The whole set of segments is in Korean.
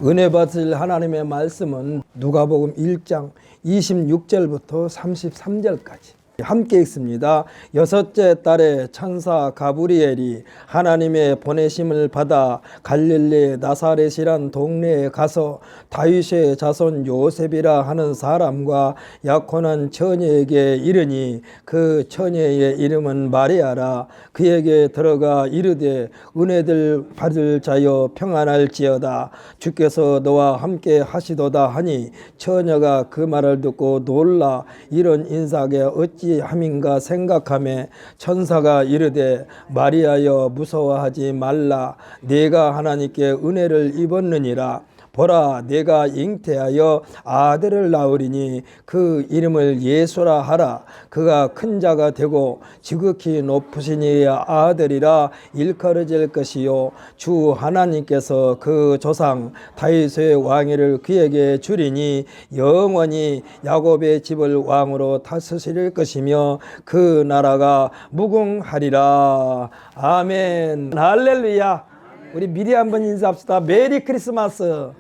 은혜 받으실 하나님의 말씀은 누가복음 1장 26절부터 33절까지 함께 읽습니다. 여섯째 달에 천사 가브리엘이 하나님의 보내심을 받아 갈릴리 나사렛이란 동네에 가서 다윗의 자손 요셉이라 하는 사람과 약혼한 처녀에게 이르니 그 처녀의 이름은 마리아라. 그에게 들어가 이르되 은혜를 받을 자여 평안할지어다. 주께서 너와 함께 하시도다 하니 처녀가 그 말을 듣고 놀라 이런 인사하게 어찌 함인가 생각하며 천사가 이르되 마리아여 무서워하지 말라. 네가 하나님께 은혜를 입었느니라. 보라 내가 잉태하여 아들을 낳으리니 그 이름을 예수라 하라. 그가 큰 자가 되고 지극히 높으신 이의 아들이라 일컬어질 것이요 주 하나님께서 그 조상 다윗의 왕위를 그에게 주리니 영원히 야곱의 집을 왕으로 다스릴 것이며 그 나라가 무궁하리라. 아멘. 할렐루야. 우리 미리 한번 인사합시다. 메리 크리스마스.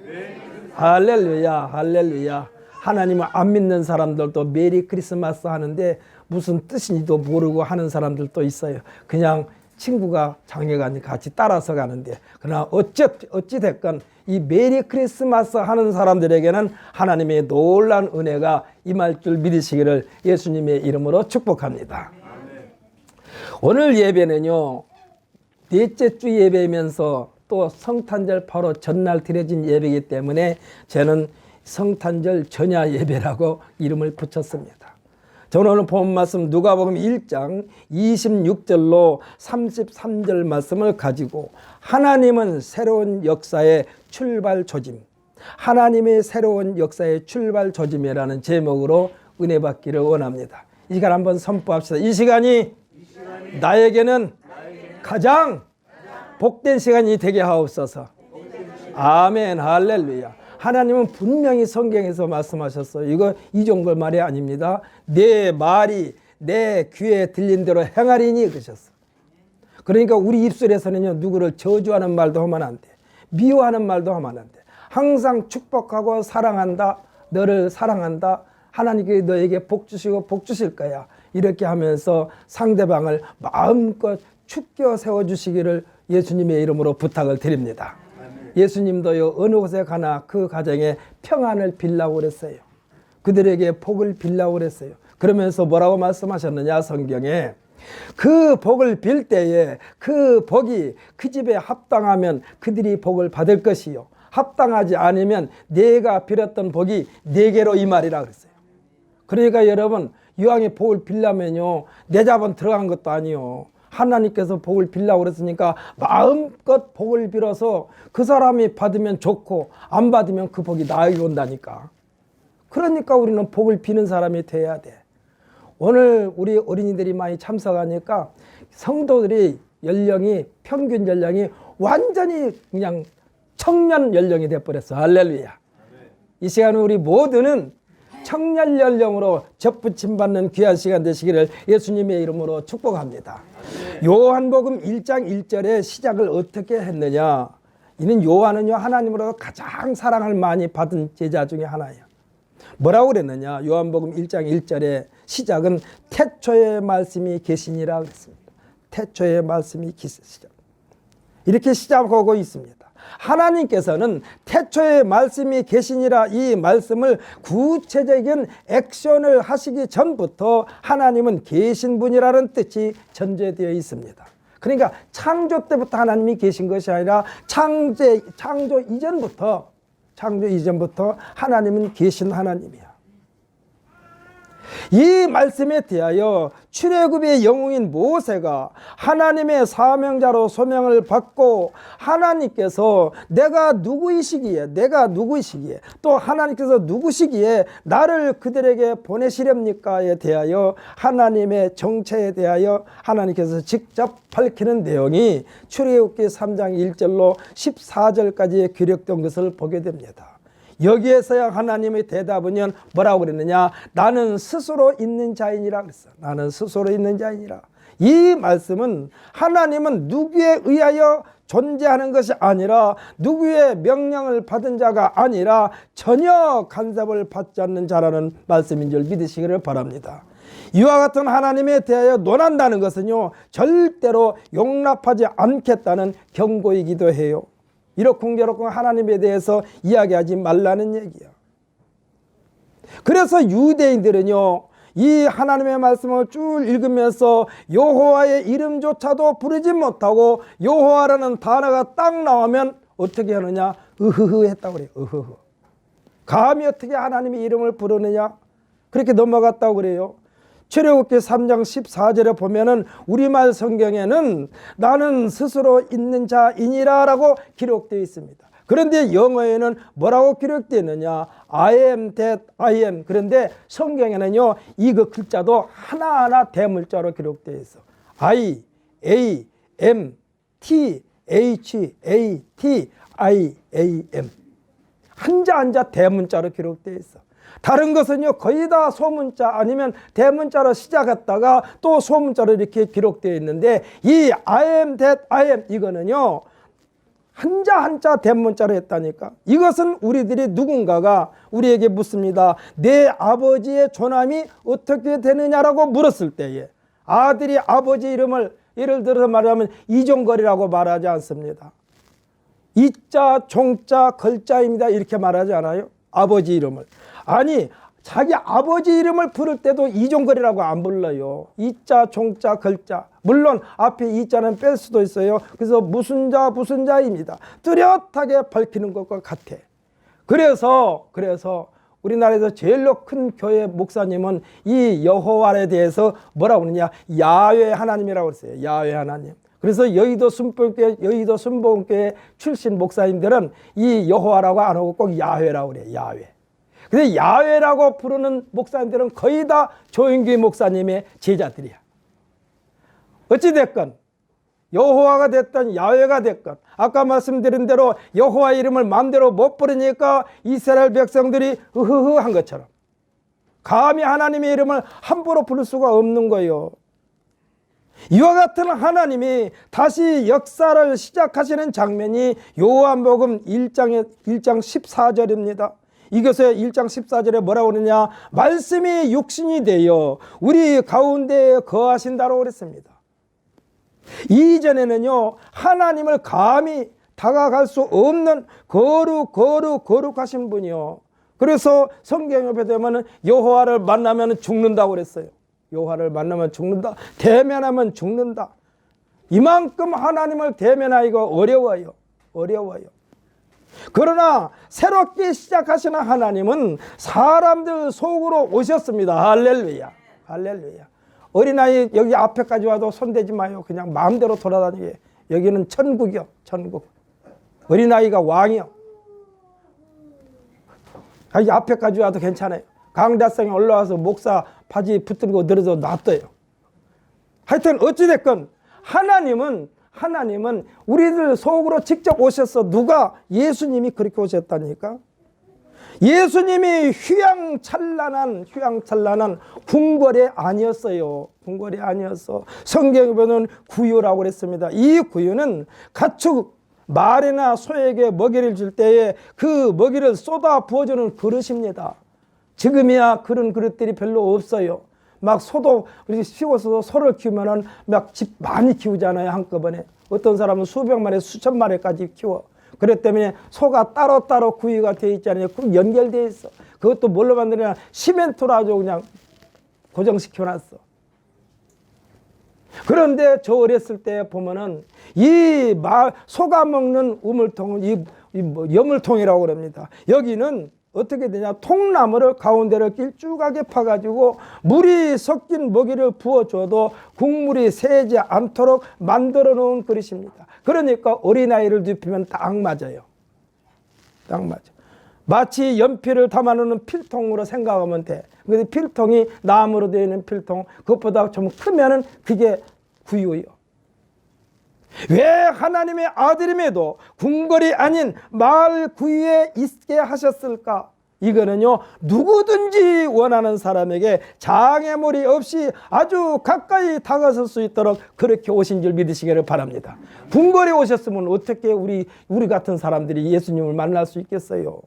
할렐루야, 할렐루야. 하나님을 안 믿는 사람들도 메리 크리스마스 하는데 무슨 뜻인지도 모르고 하는 사람들도 있어요. 그냥 친구가 장례가니 같이 따라서 가는데, 그러나 어찌 됐건 이 메리 크리스마스 하는 사람들에게는 하나님의 놀라운 은혜가 임할 줄 믿으시기를 예수님의 이름으로 축복합니다. 오늘 예배는요, 넷째 주 예배이면서 또 성탄절 바로 전날 드려진 예배이기 때문에 저는 성탄절 전야 예배라고 이름을 붙였습니다. 저는 오늘 본 말씀 누가복음 1장 26절로 33절 말씀을 가지고 하나님은 새로운 역사의 출발 조짐, 하나님의 새로운 역사의 출발 조짐이라는 제목으로 은혜 받기를 원합니다. 이 시간 한번 선포합시다. 이 시간이 나에게는 가장 복된 시간이 되게 하옵소서. 아멘. 할렐루야. 하나님은 분명히 성경에서 말씀하셨어요. 이거 이종걸 말이 아닙니다. 내 말이 내 귀에 들린 대로 행하리니 그러셨어. 그러니까 우리 입술에서는요, 누구를 저주하는 말도 하면 안 돼. 미워하는 말도 하면 안 돼. 항상 축복하고 사랑한다. 너를 사랑한다. 하나님께 너에게 복 주시고 복 주실 거야. 이렇게 하면서 상대방을 마음껏 축겨 세워주시기를 예수님의 이름으로 부탁을 드립니다. 예수님도요, 어느 곳에 가나 그 가정에 평안을 빌라고 그랬어요. 그들에게 복을 빌라고 그랬어요. 그러면서 뭐라고 말씀하셨느냐, 성경에 그 복을 빌 때에 그 복이 그 집에 합당하면 그들이 복을 받을 것이요, 합당하지 않으면 내가 빌었던 복이 내게로 임하리라 그랬어요. 그러니까 여러분, 이왕에 복을 빌려면요, 내 자본 들어간 것도 아니요, 하나님께서 복을 빌라고 그랬으니까 마음껏 복을 빌어서 그 사람이 받으면 좋고 안 받으면 그 복이 나에게 온다니까. 그러니까 우리는 복을 비는 사람이 돼야 돼. 오늘 우리 어린이들이 많이 참석하니까 성도들이 연령이, 평균 연령이 완전히 그냥 청년 연령이 돼버렸어. 할렐루야. 이 시간에 우리 모두는 청년 연령으로 접붙임 받는 귀한 시간 되시기를 예수님의 이름으로 축복합니다. 요한복음 1장 1절에 시작을 어떻게 했느냐. 이는 요한은요, 하나님으로 가장 사랑을 많이 받은 제자 중에 하나예요. 뭐라고 그랬느냐. 요한복음 1장 1절에 시작은 태초에 말씀이 계시니라 그랬습니다. 태초에 말씀이 계시니라. 이렇게 시작하고 있습니다. 하나님께서는 태초에 말씀이 계시니라 이 말씀을 구체적인 액션을 하시기 전부터 하나님은 계신 분이라는 뜻이 전제되어 있습니다. 그러니까 창조 때부터 하나님이 계신 것이 아니라 창조 이전부터 하나님은 계신 하나님이야. 이 말씀에 대하여 출애굽의 영웅인 모세가 하나님의 사명자로 소명을 받고 하나님께서 내가 누구이시기에 또 하나님께서 누구시기에 나를 그들에게 보내시렵니까에 대하여 하나님의 정체에 대하여 하나님께서 직접 밝히는 내용이 출애굽기 3장 1절로 14절까지 기록된 것을 보게 됩니다. 여기에서야 하나님의 대답은 뭐라고 그랬느냐. 나는 스스로 있는 자이니라 그랬어. 나는 스스로 있는 자이니라. 이 말씀은 하나님은 누구에 의하여 존재하는 것이 아니라 누구의 명령을 받은 자가 아니라 전혀 간섭을 받지 않는 자라는 말씀인 줄 믿으시기를 바랍니다. 이와 같은 하나님에 대하여 논한다는 것은요, 절대로 용납하지 않겠다는 경고이기도 해요. 이러쿵저러쿵 하나님에 대해서 이야기하지 말라는 얘기야. 그래서 유대인들은요, 이 하나님의 말씀을 쭉 읽으면서 여호와의 이름조차도 부르지 못하고 여호와라는 단어가 딱 나오면 어떻게 하느냐? 으흐흐 했다고 그래요. 으흐흐. 감히 어떻게 하나님의 이름을 부르느냐? 그렇게 넘어갔다고 그래요. 출애굽기 3장 14절에 보면은 우리말 성경에는 나는 스스로 있는 자이니라 라고 기록되어 있습니다. 그런데 영어에는 뭐라고 기록되어 있느냐? I am that I am. 그런데 성경에는요, 이거 글자도 하나하나 대문자로 기록되어 있어. I, A, M, T, H, A, T, I, A, M. 한자 한자 대문자로 기록되어 있어. 다른 것은요, 거의 다 소문자 아니면 대문자로 시작했다가 또 소문자로 이렇게 기록되어 있는데, 이 I am that I am 이거는요, 한자 한자 대문자로 했다니까. 이것은 우리들이 누군가가 우리에게 묻습니다. 내 아버지의 조남이 어떻게 되느냐라고 물었을 때에 아들이 아버지 이름을 예를 들어서 말하면 이종걸이라고 말하지 않습니다. 이자 종자 걸자입니다 이렇게 말하지 않아요? 아버지 이름을. 아니, 자기 아버지 이름을 부를 때도 이종걸이라고 안 불러요. 이자 종자 걸자. 물론 앞에 이자는 뺄 수도 있어요. 그래서 무슨 자입니다. 뚜렷하게 밝히는 것과 같아. 그래서 우리나라에서 제일로 큰 교회 목사님은 이 여호와에 대해서 뭐라고 그러냐? 야훼 하나님이라고 그랬어요. 야훼 하나님. 그래서 여의도 순복음교회 출신 목사님들은 이 여호와라고 안 하고 꼭 야훼라고 그래요. 야훼. 근데 야훼라고 부르는 목사님들은 거의 다 조인규 목사님의 제자들이야. 어찌됐건 여호와가 됐든 야훼가 됐건 아까 말씀드린 대로 여호와 이름을 마음대로 못 부르니까 이스라엘 백성들이 으흐흐 한 것처럼 감히 하나님의 이름을 함부로 부를 수가 없는 거예요. 이와 같은 하나님이 다시 역사를 시작하시는 장면이 요한복음 1장 14절입니다. 이것에 1장 14절에 뭐라고 그러냐? 말씀이 육신이 되어 우리 가운데에 거하신다고 그랬습니다. 이전에는요, 하나님을 감히 다가갈 수 없는 거룩하신 분이요. 그래서 성경에 보면 여호와를 만나면 죽는다고 그랬어요. 여호와를 만나면 죽는다. 대면하면 죽는다. 이만큼 하나님을 대면하기가 어려워요. 그러나 새롭게 시작하시는 하나님은 사람들 속으로 오셨습니다. 할렐루야. 할렐루야. 어린아이 여기 앞에까지 와도 손대지 마요. 그냥 마음대로 돌아다니게. 여기는 천국이요. 천국. 어린아이가 왕이요. 여기 앞에까지 와도 괜찮아요. 강대상에 올라와서 목사 바지 붙들고 늘어져 놔둬요. 하여튼 어찌됐건 하나님은 우리들 속으로 직접 오셔서 누가? 예수님이 그렇게 오셨다니까. 예수님이 휘황찬란한 궁궐이 아니었어요. 궁궐이 아니었어. 성경에 보면 구유라고 그랬습니다. 이 구유는 가축 말이나 소에게 먹이를 줄 때에 그 먹이를 쏟아 부어주는 그릇입니다. 지금이야 그런 그릇들이 별로 없어요. 막 소도 우리 시골에서 소를 키우면은 막 집 많이 키우잖아요. 한꺼번에. 어떤 사람은 수백 마리, 수천 마리까지 키워. 그렇기 때문에 소가 따로따로 구이가 되어 있잖아요. 그 연결되어 있어. 그것도 뭘로 만드냐? 시멘트로 아주 그냥 고정시켜놨어. 그런데 저 어렸을 때 보면은 소가 먹는 우물통은 여물통이라고 그럽니다. 여기는 어떻게 되냐? 통나무를 가운데를 길쭉하게 파가지고 물이 섞인 먹이를 부어줘도 국물이 새지 않도록 만들어 놓은 그릇입니다. 그러니까 어린아이를 눕히면 딱 맞아요. 딱 맞아. 마치 연필을 담아놓는 필통으로 생각하면 돼. 근데 필통이 나무로 되어 있는 필통, 그것보다 좀 크면은 그게 구유요. 왜 하나님의 아들임에도 궁궐이 아닌 마을 구유에 있게 하셨을까? 이거는요, 누구든지 원하는 사람에게 장애물이 없이 아주 가까이 다가설 수 있도록 그렇게 오신 줄 믿으시기를 바랍니다. 궁궐에 오셨으면 어떻게 우리 같은 사람들이 예수님을 만날 수 있겠어요?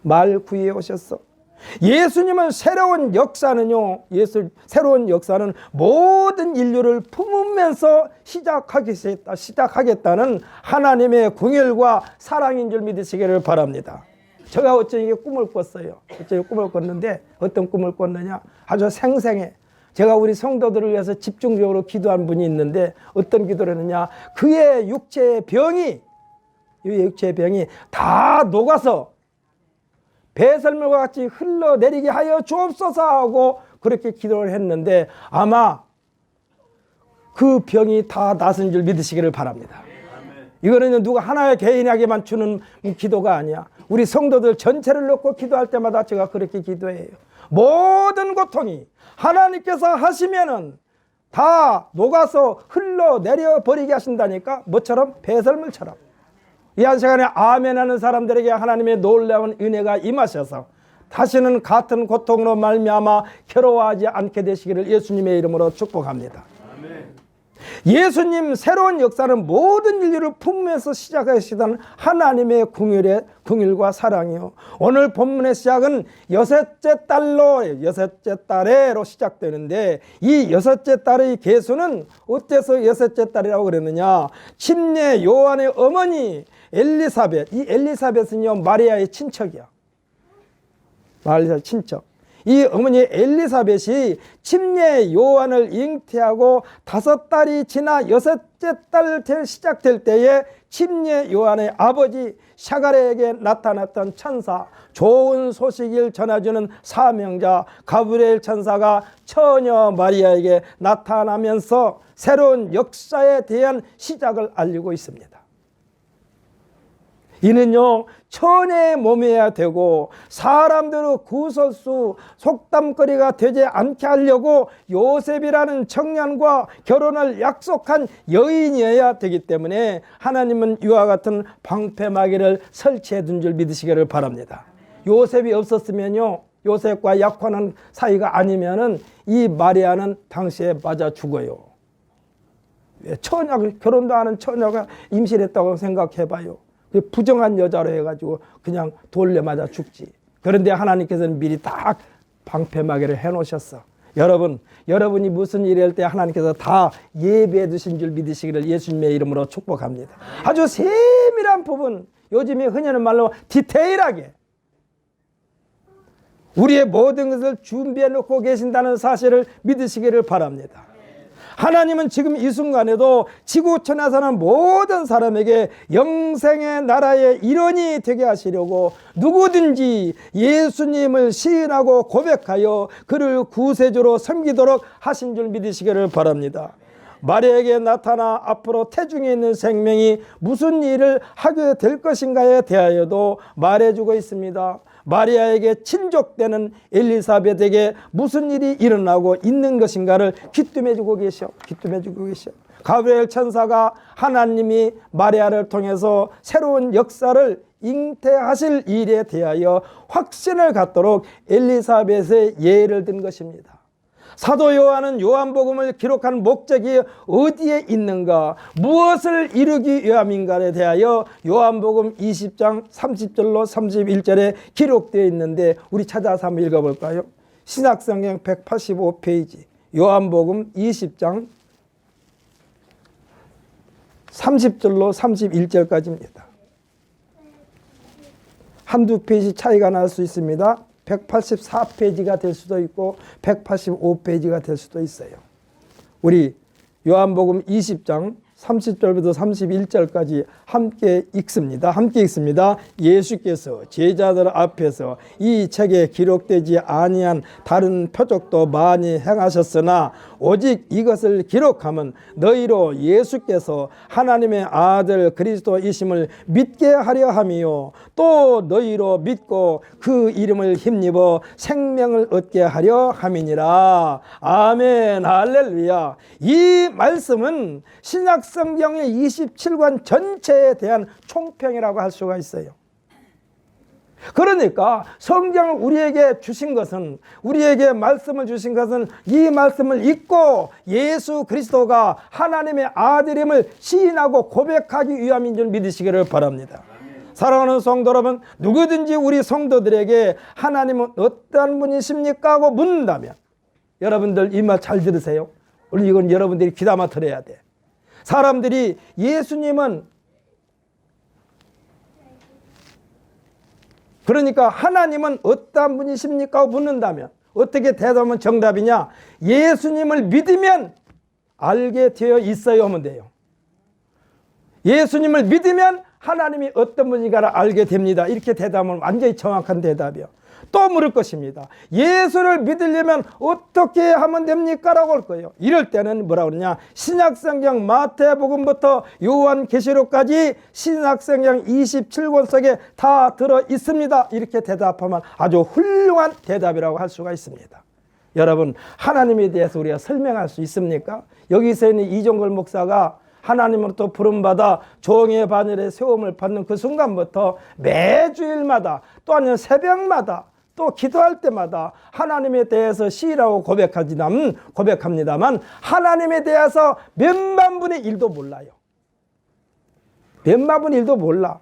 말구이에 오셨어. 예수님은 새로운 역사는요, 새로운 역사는 모든 인류를 품으면서 시작하겠다는 하나님의 궁율과 사랑인 줄 믿으시기를 바랍니다. 제가 어쩌게 꿈을 꿨어요. 어쩌게 꿈을 꿨는데 어떤 꿈을 꿨느냐? 아주 생생해. 제가 우리 성도들을 위해서 집중적으로 기도한 분이 있는데 어떤 기도를 했느냐? 그의 육체의 병이 다 녹아서 배설물과 같이 흘러내리게 하여 주옵소서 하고 그렇게 기도를 했는데 아마 그 병이 다 낫은 줄 믿으시기를 바랍니다. 이거는 누가 하나의 개인에게만 주는 기도가 아니야. 우리 성도들 전체를 놓고 기도할 때마다 제가 그렇게 기도해요. 모든 고통이 하나님께서 하시면은 다 녹아서 흘러내려 버리게 하신다니까. 뭐처럼? 배설물처럼. 이 한 시간에 아멘 하는 사람들에게 하나님의 놀라운 은혜가 임하셔서 다시는 같은 고통으로 말미암아 괴로워하지 않게 되시기를 예수님의 이름으로 축복합니다. 아멘. 예수님 새로운 역사는 모든 인류를 품으면서 시작하시던 하나님의 궁율과 사랑이요. 오늘 본문의 시작은 여섯째 달에로 시작되는데 이 여섯째 달의 계수는 어째서 여섯째 달이라고 그랬느냐? 침례 요한의 어머니 엘리사벳, 이 엘리사벳은요 마리아의 친척이야. 마리아의 친척. 이 어머니 엘리사벳이 침례 요한을 잉태하고 5달이 지나 여섯째 달 시작될 때에 침례 요한의 아버지 샤가랴에게 나타났던 천사, 좋은 소식을 전해주는 사명자 가브리엘 천사가 처녀 마리아에게 나타나면서 새로운 역사에 대한 시작을 알리고 있습니다. 이는요 천의 몸이어야 되고 사람들의 구설수 속담거리가 되지 않게 하려고 요셉이라는 청년과 결혼을 약속한 여인이어야 되기 때문에 하나님은 이와 같은 방패막이를 설치해 둔 줄 믿으시기를 바랍니다. 요셉이 없었으면요, 요셉과 약혼한 사이가 아니면은 이 마리아는 당시에 맞아 죽어요. 처녀, 결혼도 하는 처녀가 임신했다고 생각해봐요. 부정한 여자로 해가지고 그냥 돌려 맞아 죽지. 그런데 하나님께서는 미리 딱 방패막이를 해놓으셨어. 여러분이 무슨 일을 할 때 하나님께서 다 예배해 두신 줄 믿으시기를 예수님의 이름으로 축복합니다. 아주 세밀한 부분, 요즘에 흔히하는 말로 디테일하게 우리의 모든 것을 준비해 놓고 계신다는 사실을 믿으시기를 바랍니다. 하나님은 지금 이 순간에도 지구촌에 사는 모든 사람에게 영생의 나라의 일원이 되게 하시려고 누구든지 예수님을 시인하고 고백하여 그를 구세주로 섬기도록 하신 줄 믿으시기를 바랍니다. 마리아에게 나타나 앞으로 태중에 있는 생명이 무슨 일을 하게 될 것인가에 대하여도 말해주고 있습니다. 마리아에게 친족되는 엘리사벳에게 무슨 일이 일어나고 있는 것인가를 귀뜸해주고 계셔. 가브리엘 천사가 하나님이 마리아를 통해서 새로운 역사를 잉태하실 일에 대하여 확신을 갖도록 엘리사벳의 예를 든 것입니다. 사도 요한은 요한복음을 기록한 목적이 어디에 있는가, 무엇을 이루기 위함인가에 대하여 요한복음 20장 30절로 31절에 기록되어 있는데 우리 찾아서 한번 읽어볼까요? 신약성경 185페이지 요한복음 20장 30절로 31절까지입니다. 한두 페이지 차이가 날 수 있습니다. 184페이지가 될 수도 있고 185페이지가 될 수도 있어요. 우리 요한복음 20장 30절부터 31절까지 함께 읽습니다. 예수께서 제자들 앞에서 이 책에 기록되지 아니한 다른 표적도 많이 행하셨으나 오직 이것을 기록하면 너희로 예수께서 하나님의 아들 그리스도이심을 믿게 하려 함이요 또 너희로 믿고 그 이름을 힘입어 생명을 얻게 하려 함이니라. 아멘. 할렐루야. 이 말씀은 신약성경의 27권 전체에 대한 총평이라고 할 수가 있어요. 그러니까 성경을 우리에게 주신 것은, 우리에게 말씀을 주신 것은 이 말씀을 읽고 예수 그리스도가 하나님의 아들임을 시인하고 고백하기 위함인 줄 믿으시기를 바랍니다. 사랑하는 성도 여러분, 누구든지 우리 성도들에게 하나님은 어떠한 분이십니까? 하고 묻는다면, 여러분들 이 말 잘 들으세요. 우리 이건 여러분들이 귀담아 들어야 돼. 사람들이 예수님은, 그러니까 하나님은 어떠한 분이십니까? 하고 묻는다면 어떻게 대답하면 정답이냐? 예수님을 믿으면 알게 되어 있어요 하면 돼요. 예수님을 믿으면 하나님이 어떤 분인가를 알게 됩니다. 이렇게 대답하면 완전히 정확한 대답이요. 또 물을 것입니다. 예수를 믿으려면 어떻게 하면 됩니까? 라고 할 거예요. 이럴 때는 뭐라고 그러냐? 신약성경 마태복음부터 요한계시록까지 신약성경 27권 속에 다 들어 있습니다. 이렇게 대답하면 아주 훌륭한 대답이라고 할 수가 있습니다. 여러분, 하나님에 대해서 우리가 설명할 수 있습니까? 여기서 있는 이종걸 목사가 하나님으로부터 부름받아 종의 반열에 세움을 받는 그 순간부터 매주일마다, 또 아니면 새벽마다, 또 기도할 때마다 하나님에 대해서 시라고 고백합니다만 하나님에 대해서 몇만 분의 1도 몰라요. 몇만 분의 1도 몰라.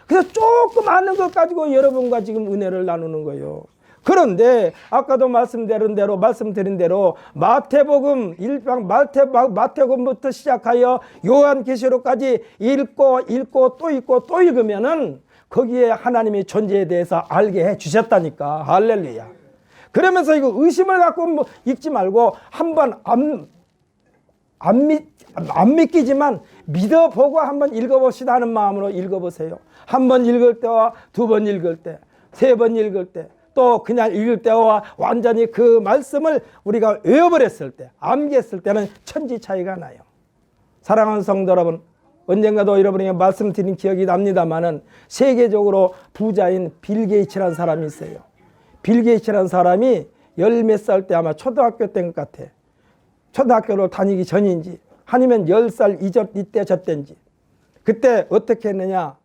그래서 조금 아는 것 가지고 여러분과 지금 은혜를 나누는 거예요. 그런데 아까도 말씀드린 대로 마태복음 마태복음부터 시작하여 요한계시록까지 읽고 또 읽으면은 거기에 하나님의 존재에 대해서 알게 해 주셨다니까. 할렐루야. 그러면서 이거 의심을 갖고 읽지 말고 한번 안 믿기지만 믿어보고 한번 읽어봅시다 하는 마음으로 읽어보세요. 한 번 읽을 때와 두 번 읽을 때, 세 번 읽을 때, 또 그냥 읽을 때와 완전히 그 말씀을 우리가 외워버렸을 때, 암기했을 때는 천지 차이가 나요. 사랑하는 성도 여러분, 언젠가도 여러분에게 말씀드린 기억이 납니다만은 세계적으로 부자인 빌 게이츠라는 사람이 있어요. 빌 게이츠라는 사람이 열 몇 살 때 아마 초등학교 때인 것 같아. 초등학교를 다니기 전인지 아니면 10살 이때 저때인지, 그때 어떻게 했느냐?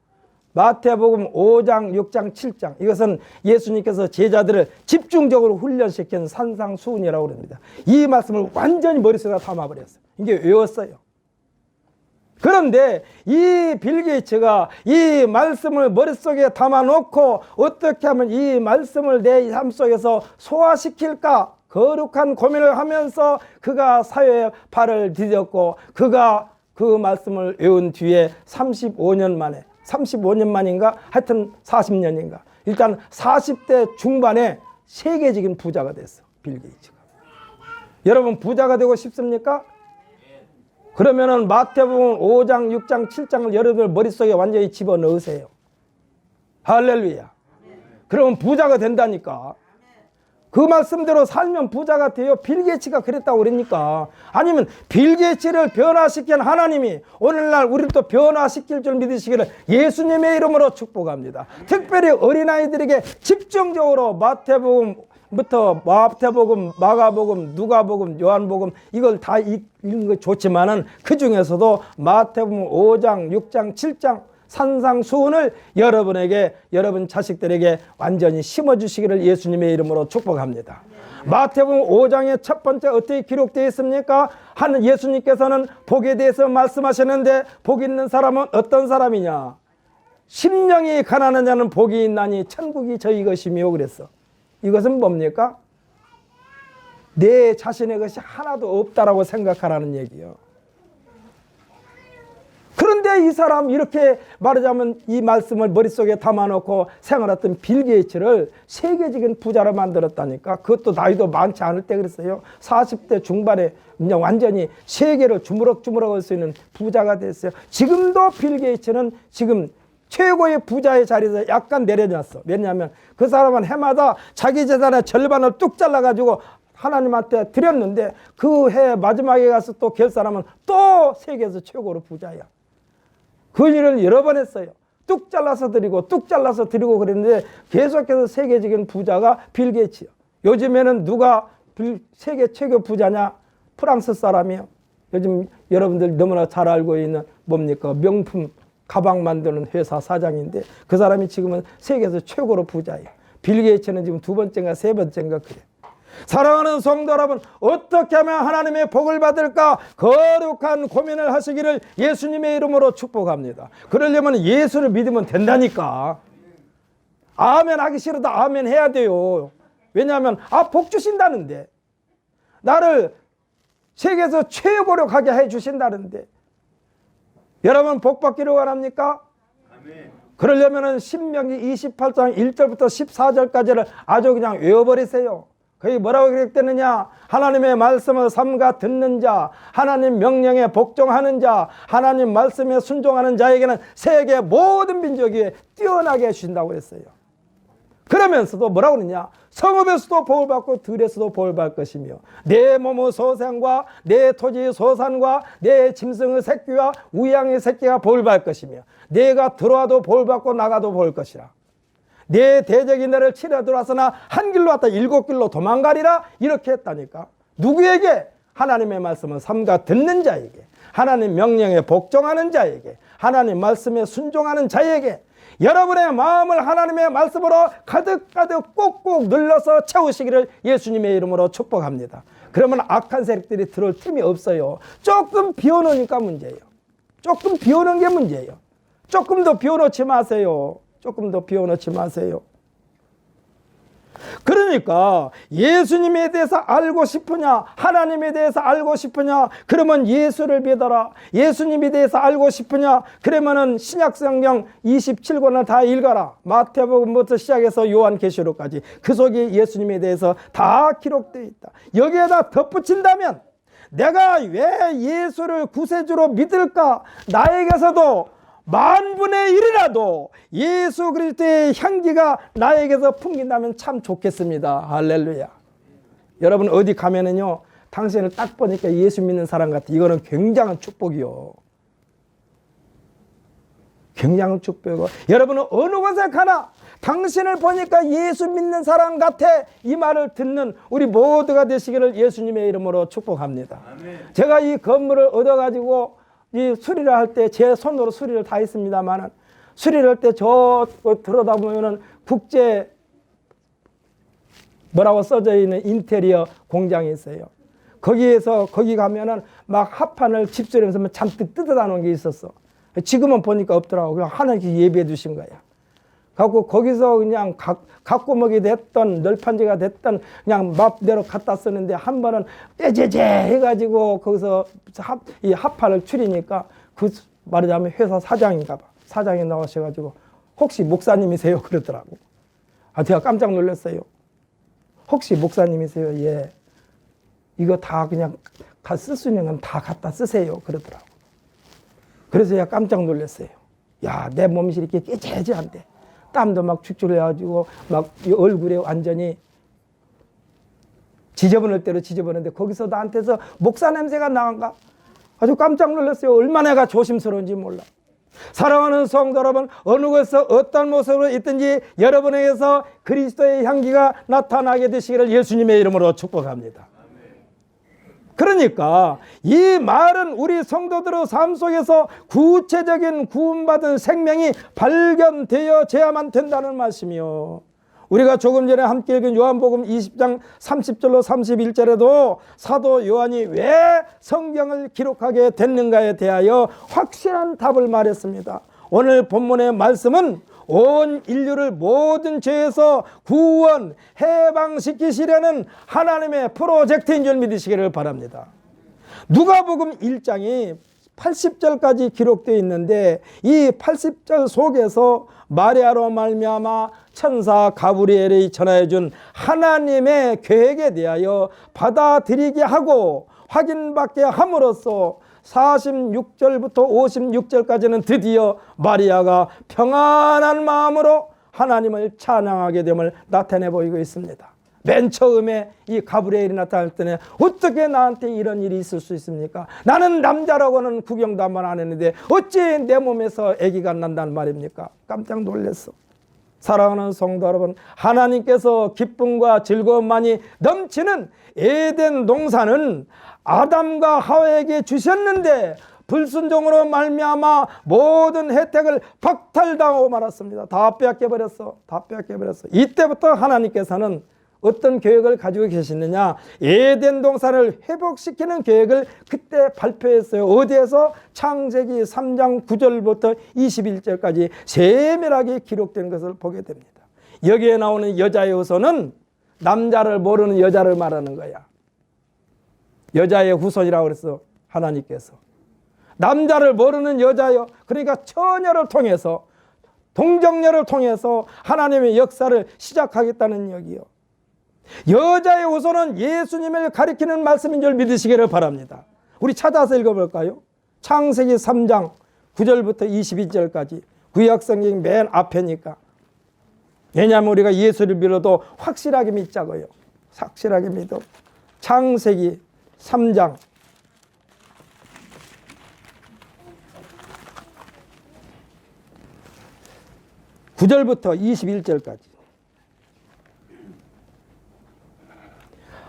마태복음 5장, 6장, 7장, 이것은 예수님께서 제자들을 집중적으로 훈련시킨 산상수훈이라고 합니다. 이 말씀을 완전히 머릿속에 담아버렸어요. 이게 외웠어요. 그런데 이 빌 게이츠가 이 말씀을 머릿속에 담아놓고 어떻게 하면 이 말씀을 내 삶 속에서 소화시킬까 거룩한 고민을 하면서 그가 사회에 발을 디뎠고, 그가 그 말씀을 외운 뒤에 35년 만인가 하여튼 40년인가 일단 40대 중반에 세계적인 부자가 됐어. 빌 게이츠가. 여러분 부자가 되고 싶습니까? 그러면은 마태복음 5장, 6장, 7장을 여러분들 머릿속에 완전히 집어넣으세요. 할렐루야. 그러면 부자가 된다니까. 그 말씀대로 살면 부자가 돼요. 빌 게이츠가 그랬다고 그러니까. 아니면 빌 게이츠를 변화시킨 하나님이 오늘날 우리를 또 변화시킬 줄 믿으시기를 예수님의 이름으로 축복합니다. 특별히 어린아이들에게 집중적으로 마태복음부터 마태복음, 마가복음, 누가복음, 요한복음 이걸 다 읽는 거 좋지만은 그 중에서도 마태복음 5장, 6장, 7장 산상수훈을 여러분 자식들에게 완전히 심어주시기를 예수님의 이름으로 축복합니다. 마태복음 5장의 첫 번째 어떻게 기록되어 있습니까? 예수님께서는 복에 대해서 말씀하셨는데 복 있는 사람은 어떤 사람이냐? 심령이 가난한 자는 복이 있나니 천국이 저희 것이며 그랬어. 이것은 뭡니까? 내 자신의 것이 하나도 없다라고 생각하라는 얘기요. 그런데 이 사람 이렇게 말하자면 이 말씀을 머릿속에 담아놓고 생활했던 빌 게이츠를 세계적인 부자로 만들었다니까. 그것도 나이도 많지 않을 때 그랬어요. 40대 중반에 그냥 완전히 세계를 주무럭주무럭 할 수 있는 부자가 됐어요. 지금도 빌 게이츠는 지금 최고의 부자의 자리에서 약간 내려놨어. 왜냐하면 그 사람은 해마다 자기 재산의 절반을 뚝 잘라가지고 하나님한테 드렸는데 그 해 마지막에 가서 또 결산하면 또 세계에서 최고로 부자야. 그 일을 여러 번 했어요. 뚝 잘라서 드리고 그랬는데 계속해서 세계적인 부자가 빌 게이츠요. 요즘에는 누가 세계 최고 부자냐? 프랑스 사람이요. 요즘 여러분들 너무나 잘 알고 있는 뭡니까? 명품 가방 만드는 회사 사장인데 그 사람이 지금은 세계에서 최고로 부자예요. 빌 게이츠는 지금 2번째인가 3번째인가 그래. 사랑하는 성도 여러분, 어떻게 하면 하나님의 복을 받을까 거룩한 고민을 하시기를 예수님의 이름으로 축복합니다. 그러려면 예수를 믿으면 된다니까. 아멘 하기 싫어도 아멘 해야 돼요. 왜냐하면 복 주신다는데, 나를 세계에서 최고로 가게 해 주신다는데, 여러분 복 받기를 원합니까? 아멘. 그러려면 신명기 28장 1절부터 14절까지를 아주 그냥 외워버리세요. 거기 뭐라고 기록되느냐? 하나님의 말씀을 삼가 듣는 자, 하나님 명령에 복종하는 자, 하나님 말씀에 순종하는 자에게는 세계 모든 민족 위에 뛰어나게 해주신다고 했어요. 그러면서도 뭐라고 그러냐? 성읍에서도 복을 받고 들에서도 복을 받을 것이며 내 몸의 소생과 내 토지의 소산과 내 짐승의 새끼와 우양의 새끼가 복을 받을 것이며 내가 들어와도 복을 받고 나가도 복을 것이라. 내 대적이 너를 치려 들어왔으나 한 길로 왔다 7길로 도망가리라. 이렇게 했다니까. 누구에게? 하나님의 말씀을 삼가 듣는 자에게, 하나님 명령에 복종하는 자에게, 하나님 말씀에 순종하는 자에게 여러분의 마음을 하나님의 말씀으로 가득가득 꼭꼭 눌러서 채우시기를 예수님의 이름으로 축복합니다. 그러면 악한 세력들이 들어올 틈이 없어요. 조금 비워놓으니까 문제예요. 조금 비워놓은 게 문제예요. 조금 더 비워놓지 마세요. 조금 더 비워놓지 마세요. 그러니까 예수님에 대해서 알고 싶으냐, 하나님에 대해서 알고 싶으냐, 그러면 예수를 믿어라. 예수님에 대해서 알고 싶으냐, 그러면은 신약성경 27권을 다 읽어라. 마태복음부터 시작해서 요한계시록까지 그 속에 예수님에 대해서 다 기록되어 있다. 여기에다 덧붙인다면 내가 왜 예수를 구세주로 믿을까? 나에게서도 만분의 1이라도 예수 그리스도의 향기가 나에게서 풍긴다면 참 좋겠습니다. 할렐루야. 여러분 어디 가면은요, 당신을 딱 보니까 예수 믿는 사람 같아. 이거는 굉장한 축복이요. 굉장한 축복이고, 여러분은 어느 곳에 가나 당신을 보니까 예수 믿는 사람 같아. 이 말을 듣는 우리 모두가 되시기를 예수님의 이름으로 축복합니다. 아멘. 제가 이 건물을 얻어가지고 이 수리를 할 때 제 손으로 수리를 다 했습니다만은, 수리를 할 때 저 들여다보면은 국제 뭐라고 써져 있는 인테리어 공장이 있어요. 거기 가면은 막 합판을 집수리면서 잔뜩 뜯어다 놓은 게 있었어. 지금은 보니까 없더라고. 그냥 하나님께 예비해 두신 거야. 갖고 거기서 그냥 각고목이 됐던 널판지가 됐던 그냥 맘대로 갖다 쓰는데 한 번은 떼제제 해가지고 거기서 이 합판을 추리니까 그 말하자면 회사 사장인가 봐. 사장이 나오셔가지고 혹시 목사님이세요? 그러더라고. 제가 깜짝 놀랐어요. 혹시 목사님이세요? 예. 이거 다 그냥 쓸 수 있는 건 다 갖다 쓰세요. 그러더라고. 그래서 제가 깜짝 놀랐어요. 야, 내 몸이 이렇게 깨재재한데. 땀도 막 축축 해가지고 막 얼굴에 완전히 지저분할 대로 지저분한데 거기서 나한테서 목사 냄새가 나간가? 아주 깜짝 놀랐어요. 얼마나 내가 조심스러운지 몰라. 사랑하는 성도 여러분, 어느 곳에서 어떤 모습으로 있든지 여러분에게서 그리스도의 향기가 나타나게 되시기를 예수님의 이름으로 축복합니다. 그러니까 이 말은 우리 성도들의 삶 속에서 구체적인 구원받은 생명이 발견되어져야만 된다는 말씀이요. 우리가 조금 전에 함께 읽은 요한복음 20장 30절로 31절에도 사도 요한이 왜 성경을 기록하게 됐는가에 대하여 확실한 답을 말했습니다. 오늘 본문의 말씀은 온 인류를 모든 죄에서 구원, 해방시키시려는 하나님의 프로젝트인 줄 믿으시기를 바랍니다. 누가복음 1장이 80절까지 기록되어 있는데 이 80절 속에서 마리아로 말미암아 천사 가브리엘이 전하여 준 하나님의 계획에 대하여 받아들이게 하고 확인받게 함으로써 46절부터 56절까지는 드디어 마리아가 평안한 마음으로 하나님을 찬양하게 됨을 나타내 보이고 있습니다. 맨 처음에 이 가브리엘이 나타날 때는 어떻게 나한테 이런 일이 있을 수 있습니까? 나는 남자라고는 구경도 한 번 안 했는데 어찌 내 몸에서 아기가 난다는 말입니까? 깜짝 놀랐어. 사랑하는 성도 여러분, 하나님께서 기쁨과 즐거움만이 넘치는 에덴 동산은 아담과 하와에게 주셨는데 불순종으로 말미암아 모든 혜택을 박탈당하고 말았습니다. 다 빼앗겨버렸어. 다 빼앗겨버렸어. 이때부터 하나님께서는 어떤 계획을 가지고 계시느냐, 에덴 동산을 회복시키는 계획을 그때 발표했어요. 어디에서? 창세기 3장 9절부터 21절까지 세밀하게 기록된 것을 보게 됩니다. 여기에 나오는 여자의 후손은 남자를 모르는 여자를 말하는 거야. 여자의 후손이라고 그랬어, 하나님께서. 남자를 모르는 여자요. 그러니까 처녀를 통해서, 동정녀를 통해서 하나님의 역사를 시작하겠다는 얘기요. 여자의 후손은 예수님을 가리키는 말씀인 줄 믿으시기를 바랍니다. 우리 찾아서 읽어볼까요? 창세기 3장 9절부터 22절까지 구약성경 맨 앞에니까. 왜냐하면 우리가 예수를 믿어도 확실하게 믿자고요. 확실하게 믿어. 창세기 3장 9절부터 21절까지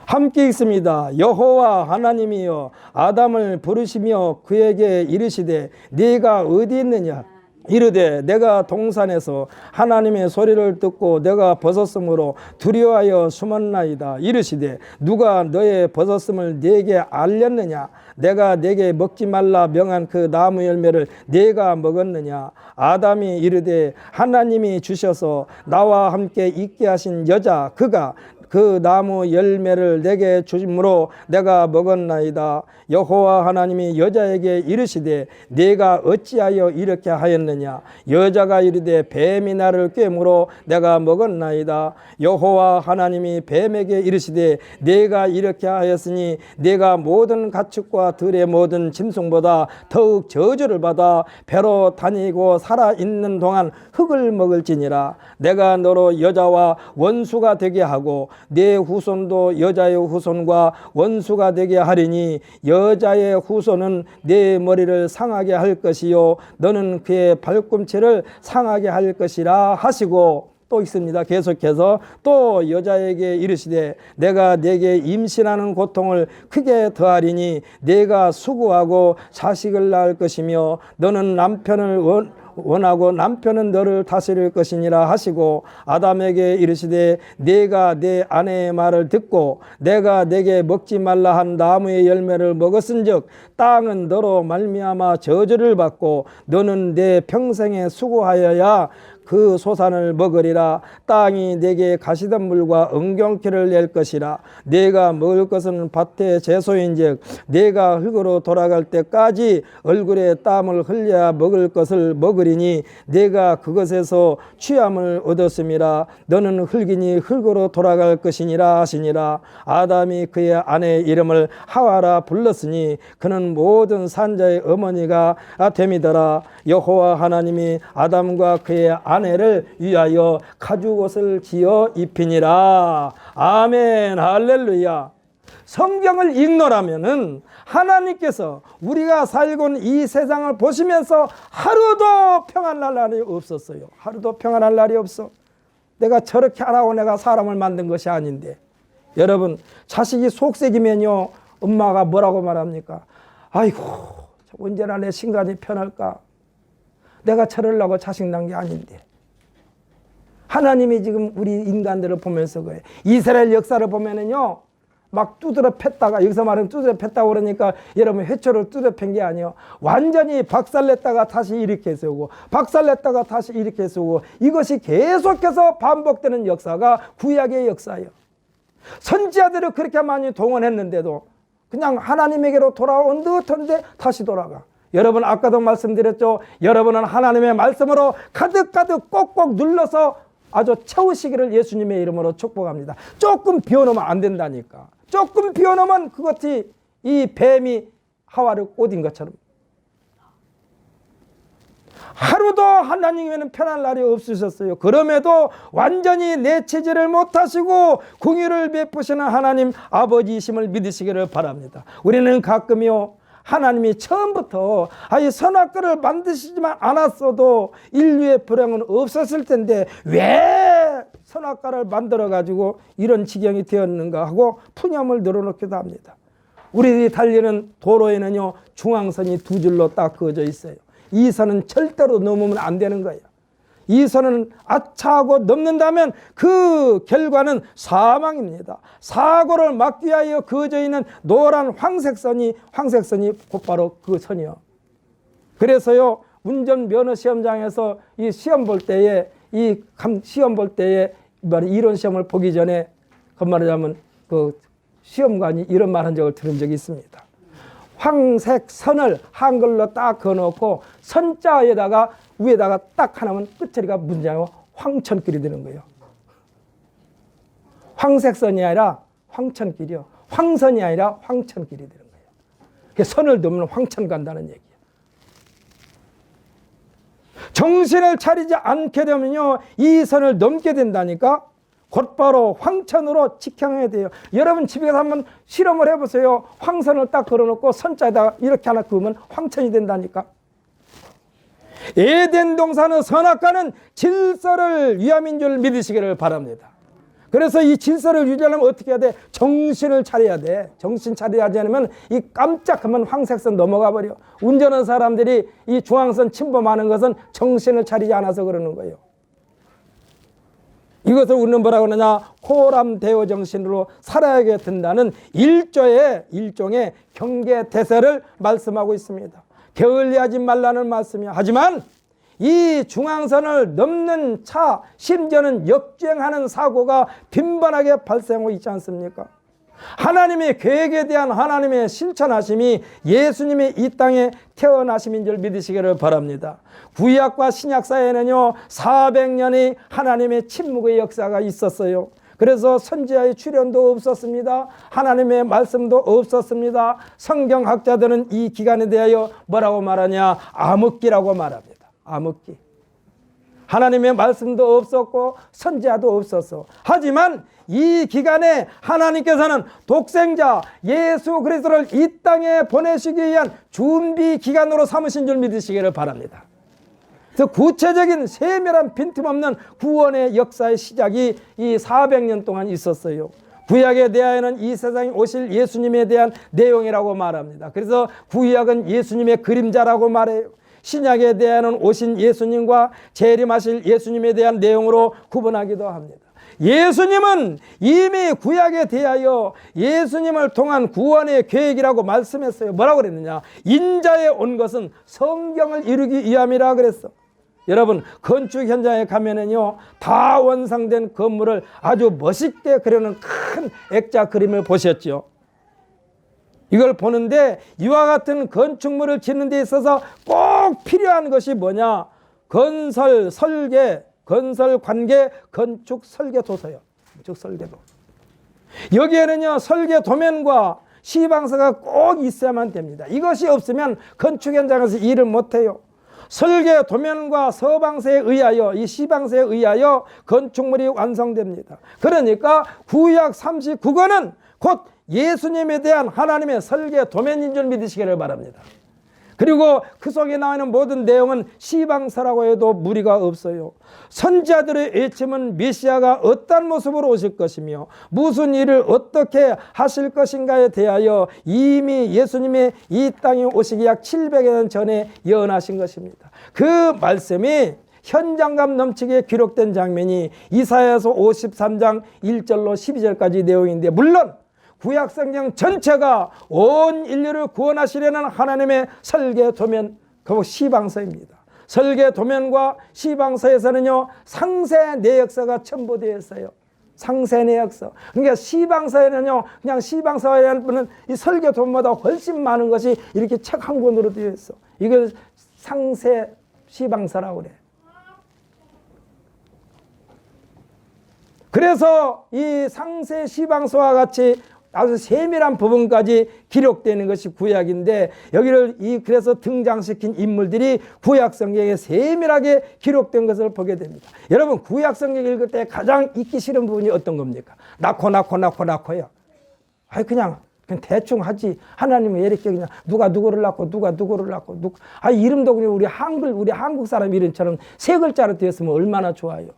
함께 있습니다. 여호와 하나님이여 아담을 부르시며 그에게 이르시되 네가 어디 있느냐? 이르되 내가 동산에서 하나님의 소리를 듣고 내가 벗었으므로 두려워하여 숨었나이다. 이르시되 누가 너의 벗었음을 네게 알렸느냐? 내가 네게 먹지 말라 명한 그 나무 열매를 네가 먹었느냐? 아담이 이르되 하나님이 주셔서 나와 함께 있게 하신 여자 그가 그 나무 열매를 내게 주심으로 내가 먹었나이다. 여호와 하나님이 여자에게 이르시되 네가 어찌하여 이렇게 하였느냐? 여자가 이르되 뱀이 나를 꿰므로 내가 먹었나이다. 여호와 하나님이 뱀에게 이르시되 네가 이렇게 하였으니 네가 모든 가축과 들의 모든 짐승보다 더욱 저주를 받아 배로 다니고 살아있는 동안 흙을 먹을지니라. 내가 너로 여자와 원수가 되게 하고 네 후손도 여자의 후손과 원수가 되게 하리니 여자의 후손은 네 머리를 상하게 할 것이요 너는 그의 발꿈치를 상하게 할 것이라 하시고, 또 있습니다. 계속해서 또 여자에게 이르시되 내가 네게 임신하는 고통을 크게 더하리니 네가 수고하고 자식을 낳을 것이며 너는 남편을 원하고 남편은 너를 다스릴 것이니라 하시고, 아담에게 이르시되 네가 내 아내의 말을 듣고 내가 네게 먹지 말라 한 나무의 열매를 먹었은즉 땅은 너로 말미암아 저주를 받고 너는 내 평생에 수고하여야 그 소산을 먹으리라. 땅이 내게 가시덤불과 은경키를 낼 것이라. 네가 먹을 것은 밭의 채소인즉 네가 흙으로 돌아갈 때까지 얼굴에 땀을 흘려야 먹을 것을 먹으리니 네가 그것에서 취함을 얻었음이라. 너는 흙이니 흙으로 돌아갈 것이니라 하시니라. 아담이 그의 아내의 이름을 하와라 불렀으니 그는 모든 산자의 어머니가 됨이더라. 여호와 하나님이 아담과 그의 아내를 위하여 가죽옷을 지어 입히니라. 아멘, 할렐루야. 성경을 읽노라면은 하나님께서 우리가 살고 있는 이 세상을 보시면서 하루도 평안할 날이 없었어요. 하루도 평안할 날이 없어. 내가 저렇게 하라고 내가 사람을 만든 것이 아닌데. 여러분, 자식이 속색이면요 엄마가 뭐라고 말합니까? 아이고 언제나 내 신간이 편할까? 내가 저러려고 자식 낳은 게 아닌데. 하나님이 지금 우리 인간들을 보면서 그래요. 이스라엘 역사를 보면은요 막 두드려 팼다가, 여기서 말하면 두드려 팼다고 그러니까 여러분 회초를 두드려 팬 게 아니에요. 완전히 박살냈다가 다시 이렇게 세우고 박살냈다가 다시 이렇게 세우고, 이것이 계속해서 반복되는 역사가 구약의 역사예요. 선지자들을 그렇게 많이 동원했는데도 그냥 하나님에게로 돌아온 듯한데 다시 돌아가. 여러분 아까도 말씀드렸죠. 여러분은 하나님의 말씀으로 가득가득 꼭꼭 눌러서 아주 채우시기를 예수님의 이름으로 축복합니다. 조금 비워놓으면 안 된다니까. 조금 비워놓으면 그것이 이 뱀이 하와를 꼬딘 것처럼. 하루도 하나님에는 편할 날이 없으셨어요. 그럼에도 완전히 내치지를 못하시고 공의를 베푸시는 하나님 아버지이심을 믿으시기를 바랍니다. 우리는 가끔요 하나님이 처음부터 아예 선악과를 만드시지만 않았어도 인류의 불행은 없었을 텐데 왜 선악과를 만들어 가지고 이런 지경이 되었는가 하고 푸념을 늘어놓기도 합니다. 우리들이 달리는 도로에는요, 중앙선이 두 줄로 딱 그어져 있어요. 이 선은 절대로 넘으면 안 되는 거예요. 이 선은 아차하고 넘는다면 그 결과는 사망입니다. 사고를 막기 위하여 그어져 있는 노란 황색선이 곧바로 그 선이요. 그래서요, 운전면허 시험장에서 이 시험 볼 때에 이론 시험을 보기 전에 말하자면 그 시험관이 이런 말 한 적을 들은 적이 있습니다. 황색 선을 한글로 딱 그어놓고 선자에다가 위에다가 딱 하나면 끝처리가 문장이고 황천길이 되는 거예요. 황색선이 아니라 황천길이요. 황선이 아니라 황천길이 되는 거예요. 그래서 선을 넘으면 황천 간다는 얘기예요. 정신을 차리지 않게 되면요, 이 선을 넘게 된다니까. 곧바로 황천으로 직행해야 돼요. 여러분 집에 가서 한번 실험을 해보세요. 황선을 딱 걸어놓고 선자에다가 이렇게 하나 그으면 황천이 된다니까. 에덴 동산의 선악과는 질서를 위함인 줄 믿으시기를 바랍니다. 그래서 이 질서를 유지하려면 어떻게 해야 돼? 정신을 차려야 돼. 정신 차려야지 않으면 이 깜짝하면 황색선 넘어가 버려. 운전하는 사람들이 이 중앙선 침범하는 것은 정신을 차리지 않아서 그러는 거예요. 이것을 우리는 뭐라고 하느냐? 호람대오 정신으로 살아야게 된다는 일종의 경계 대세를 말씀하고 있습니다. 게을리하지 말라는 말씀이야. 하지만 이 중앙선을 넘는 차, 심지어는 역주행하는 사고가 빈번하게 발생하고 있지 않습니까? 하나님의 계획에 대한 하나님의 실천하심이 예수님이 이 땅에 태어나심인 줄 믿으시기를 바랍니다. 구약과 신약 사이에는요 400년의 하나님의 침묵의 역사가 있었어요. 그래서 선지자의 출현도 없었습니다. 하나님의 말씀도 없었습니다. 성경학자들은 이 기간에 대하여 뭐라고 말하냐? 암흑기라고 말합니다. 암흑기. 하나님의 말씀도 없었고 선지자도 없었어. 하지만 이 기간에 하나님께서는 독생자 예수 그리스도를 이 땅에 보내시기 위한 준비 기간으로 삼으신 줄 믿으시기를 바랍니다. 그래서 구체적인 세밀한 빈틈없는 구원의 역사의 시작이 이 400년 동안 있었어요. 구약에 대하여는 이 세상에 오실 예수님에 대한 내용이라고 말합니다. 그래서 구약은 예수님의 그림자라고 말해요. 신약에 대하여는 오신 예수님과 재림하실 예수님에 대한 내용으로 구분하기도 합니다. 예수님은 이미 구약에 대하여 예수님을 통한 구원의 계획이라고 말씀했어요. 뭐라고 그랬느냐? 인자에 온 것은 성경을 이루기 위함이라 그랬어. 여러분 건축 현장에 가면은요 다 완성된 건물을 아주 멋있게 그려놓은 큰 액자 그림을 보셨죠? 이걸 보는데 이와 같은 건축물을 짓는 데 있어서 꼭 필요한 것이 뭐냐? 건설, 설계, 건설 관계, 건축 설계도서요. 건축 설계도. 여기에는요 설계 도면과 시방서가 꼭 있어야만 됩니다. 이것이 없으면 건축 현장에서 일을 못해요. 설계 도면과 서방서에 의하여 이 시방서에 의하여 건축물이 완성됩니다. 그러니까 구약 39권은 곧 예수님에 대한 하나님의 설계 도면인 줄 믿으시기를 바랍니다. 그리고 그 속에 나오는 모든 내용은 시방서라고 해도 무리가 없어요. 선지자들의 외침은 메시아가 어떤 모습으로 오실 것이며 무슨 일을 어떻게 하실 것인가에 대하여 이미 예수님의 이 땅에 오시기 약 700년 전에 예언하신 것입니다. 그 말씀이 현장감 넘치게 기록된 장면이 이사야서 53장 1절로 12절까지 내용인데, 물론 구약성경 전체가 온 인류를 구원하시려는 하나님의 설계 도면, 그 시방서입니다. 설계 도면과 시방서에서는요 상세 내역서가 첨부되어 있어요. 상세 내역서. 그러니까 시방서에는요 그냥 시방서에는 이 설계 도면보다 훨씬 많은 것이 이렇게 책 한 권으로 되어 있어. 이걸 상세 시방서라고 그래. 그래서 이 상세 시방서와 같이 아주 세밀한 부분까지 기록되는 것이 구약인데, 여기를 그래서 등장시킨 인물들이 구약 성경에 세밀하게 기록된 것을 보게 됩니다. 여러분 구약 성경 읽을 때 가장 읽기 싫은 부분이 어떤 겁니까? 낳고요. 아니 그냥 대충 하지. 하나님은 이렇게 그냥 누가 누구를 낳고 이름도 그냥 우리 한국 사람 이름처럼 세 글자로 되었으면 얼마나 좋아요.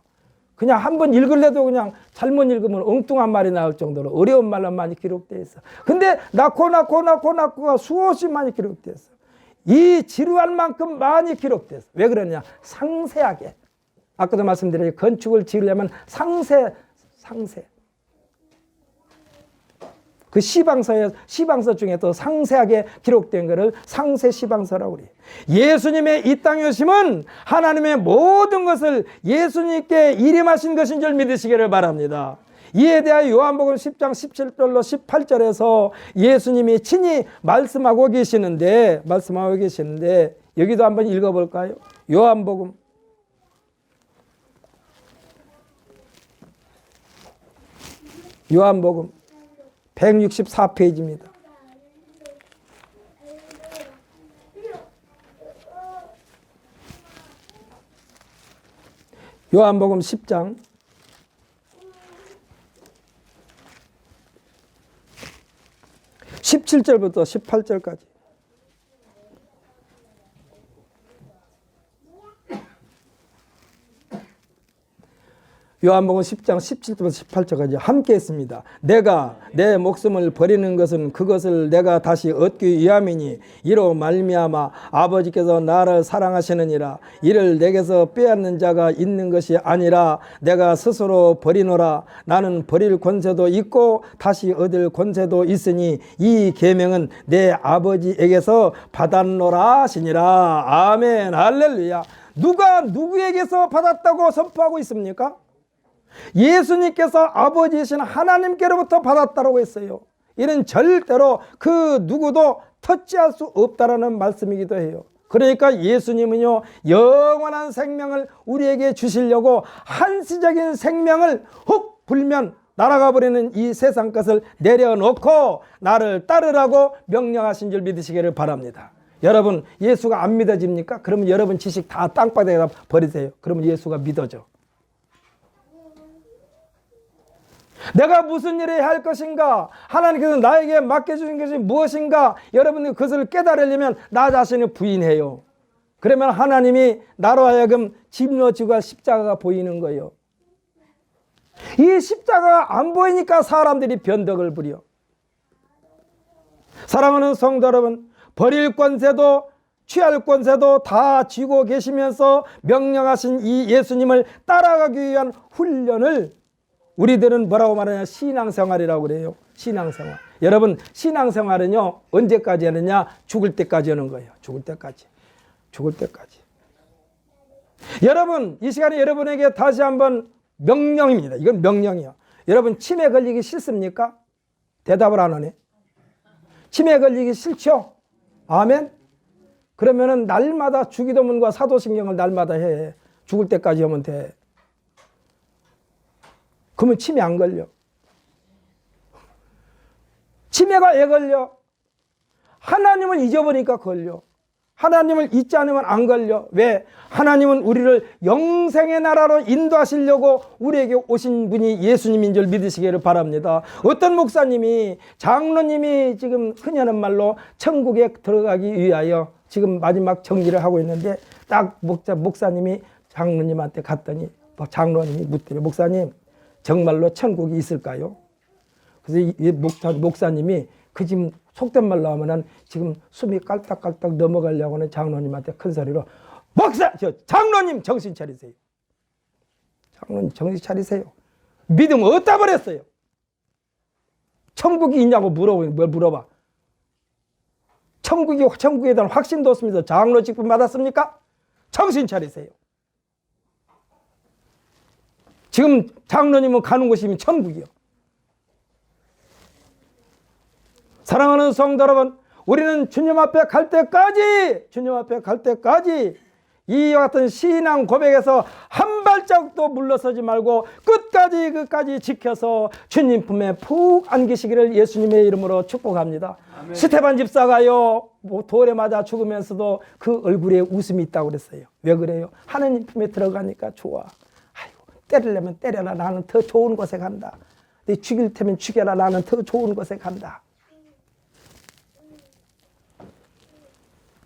그냥 한번 읽을래도 그냥 잘못 읽으면 엉뚱한 말이 나올 정도로 어려운 말로 많이 기록되어 있어. 근데 낳고가 수없이 많이 기록되어 있어. 이 지루할 만큼 많이 기록됐어. 왜 그러냐? 상세하게. 아까도 말씀드렸죠. 건축을 지으려면 상세. 그 시방서 중에 또 상세하게 기록된 것을 상세 시방서라고 그래요. 예수님의 이 땅에 오심은 하나님의 모든 것을 예수님께 일임하신 것인 줄 믿으시기를 바랍니다. 이에 대하여 요한복음 10장 17절로 18절에서 예수님이 친히 말씀하고 계시는데 여기도 한번 읽어볼까요? 요한복음 164페이지입니다. 요한복음 10장 17절부터 18절까지. 요한복음 10장 17절부터 18절까지 함께 했습니다. 내가 내 목숨을 버리는 것은 그것을 내가 다시 얻기 위함이니 이로 말미암아 아버지께서 나를 사랑하시느니라. 이를 내게서 빼앗는 자가 있는 것이 아니라 내가 스스로 버리노라. 나는 버릴 권세도 있고 다시 얻을 권세도 있으니 이 계명은 내 아버지에게서 받았노라 하시니라. 아멘. 할렐루야. 누가 누구에게서 받았다고 선포하고 있습니까? 예수님께서 아버지이신 하나님께로부터 받았다고 했어요. 이는 절대로 그 누구도 터치할 수 없다라는 말씀이기도 해요. 그러니까 예수님은요, 영원한 생명을 우리에게 주시려고 한시적인 생명을 훅 불면 날아가 버리는 이 세상 것을 내려놓고 나를 따르라고 명령하신 줄 믿으시기를 바랍니다. 여러분, 예수가 안 믿어집니까? 그러면 여러분 지식 다 땅바닥에다 버리세요. 그러면 예수가 믿어져. 내가 무슨 일을 해야 할 것인가? 하나님께서 나에게 맡겨주신 것이 무엇인가? 여러분들 그것을 깨달으려면 나 자신을 부인해요. 그러면 하나님이 나로 하여금 짊어지고 십자가가 보이는 거예요. 이 십자가가 안 보이니까 사람들이 변덕을 부려. 사랑하는 성도 여러분, 버릴 권세도 취할 권세도 다 쥐고 계시면서 명령하신 이 예수님을 따라가기 위한 훈련을 우리들은 뭐라고 말하냐? 신앙생활이라고 그래요. 신앙생활. 여러분, 신앙생활은요, 언제까지 하느냐? 죽을 때까지 하는 거예요. 죽을 때까지. 여러분, 이 시간에 여러분에게 다시 한번 명령입니다. 이건 명령이요. 여러분, 치매 걸리기 싫습니까? 대답을 안 하네. 치매 걸리기 싫죠? 아멘? 그러면은 날마다 주기도문과 사도신경을 날마다 해. 죽을 때까지 하면 돼. 그러면 치매 안 걸려. 치매가 왜 걸려? 하나님을 잊어버리니까 걸려. 하나님을 잊지 않으면 안 걸려. 왜? 하나님은 우리를 영생의 나라로 인도하시려고 우리에게 오신 분이 예수님인 줄 믿으시기를 바랍니다. 어떤 목사님이, 장로님이 지금 흔히 하는 말로 천국에 들어가기 위하여 지금 마지막 정리를 하고 있는데 딱 목사님이 장로님한테 갔더니 장로님이 묻더래요. 목사님, 정말로 천국이 있을까요? 그래서 이 목사님이 그 지금 속된 말로 하면은 지금 숨이 깔딱깔딱 넘어가려고 하는 장로님한테 큰 소리로 장로님 정신 차리세요. 장로님 정신 차리세요. 믿음 어디다 버렸어요? 천국이 있냐고 물어봐. 천국에 대한 확신도 없습니다. 장로 직분 받았습니까? 정신 차리세요. 지금 장로님은 가는 곳이면 천국이요. 사랑하는 성도 여러분, 우리는 주님 앞에 갈 때까지 이와 같은 신앙 고백에서 한 발짝도 물러서지 말고 끝까지 지켜서 주님 품에 푹 안기시기를 예수님의 이름으로 축복합니다. 아멘. 스테반 집사가요, 돌에 맞아 죽으면서도 그 얼굴에 웃음이 있다고 그랬어요. 왜 그래요? 하나님 품에 들어가니까 좋아. 아이고, 때리려면 때려라. 나는 더 좋은 곳에 간다. 네 죽일 테면 죽여라. 나는 더 좋은 곳에 간다.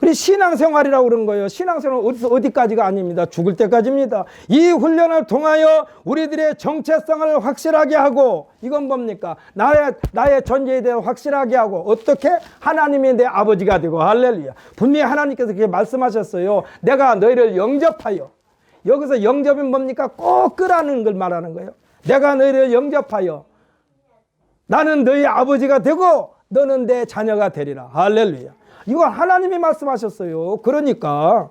우리 신앙생활이라고 그러는 거예요. 신앙생활은 어디까지가 아닙니다. 죽을 때까지입니다. 이 훈련을 통하여 우리들의 정체성을 확실하게 하고, 이건 뭡니까? 나의 존재에 대해 확실하게 하고, 어떻게? 하나님이 내 아버지가 되고, 할렐루야. 분명히 하나님께서 그렇게 말씀하셨어요. 내가 너희를 영접하여. 여기서 영접이 뭡니까? 꼭 끄라는 걸 말하는 거예요. 내가 너희를 영접하여 나는 너희 아버지가 되고 너는 내 자녀가 되리라. 할렐루야. 이건 하나님이 말씀하셨어요. 그러니까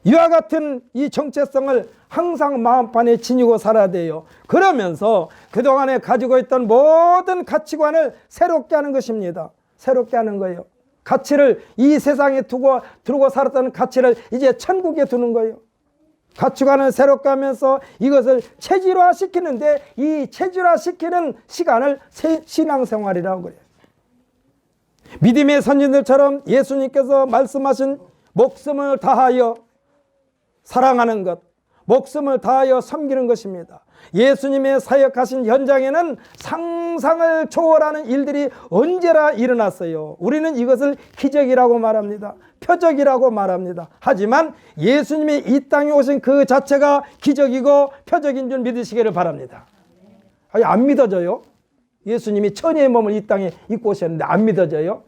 이와 같은 이 정체성을 항상 마음판에 지니고 살아야 돼요. 그러면서 그동안에 가지고 있던 모든 가치관을 새롭게 하는 것입니다. 새롭게 하는 거예요. 가치를 이 세상에 두고 살았던 가치를 이제 천국에 두는 거예요. 가치관을 새롭게 하면서 이것을 체질화시키는데, 이 체질화시키는 시간을 신앙생활이라고 그래요. 믿음의 선진들처럼 예수님께서 말씀하신 목숨을 다하여 사랑하는 것, 목숨을 다하여 섬기는 것입니다. 예수님의 사역하신 현장에는 상상을 초월하는 일들이 언제나 일어났어요. 우리는 이것을 기적이라고 말합니다. 표적이라고 말합니다. 하지만 예수님이 이 땅에 오신 그 자체가 기적이고 표적인 줄 믿으시기를 바랍니다. 아니, 안 믿어져요? 예수님이 천의 몸을 이 땅에 입고 오셨는데 안 믿어져요?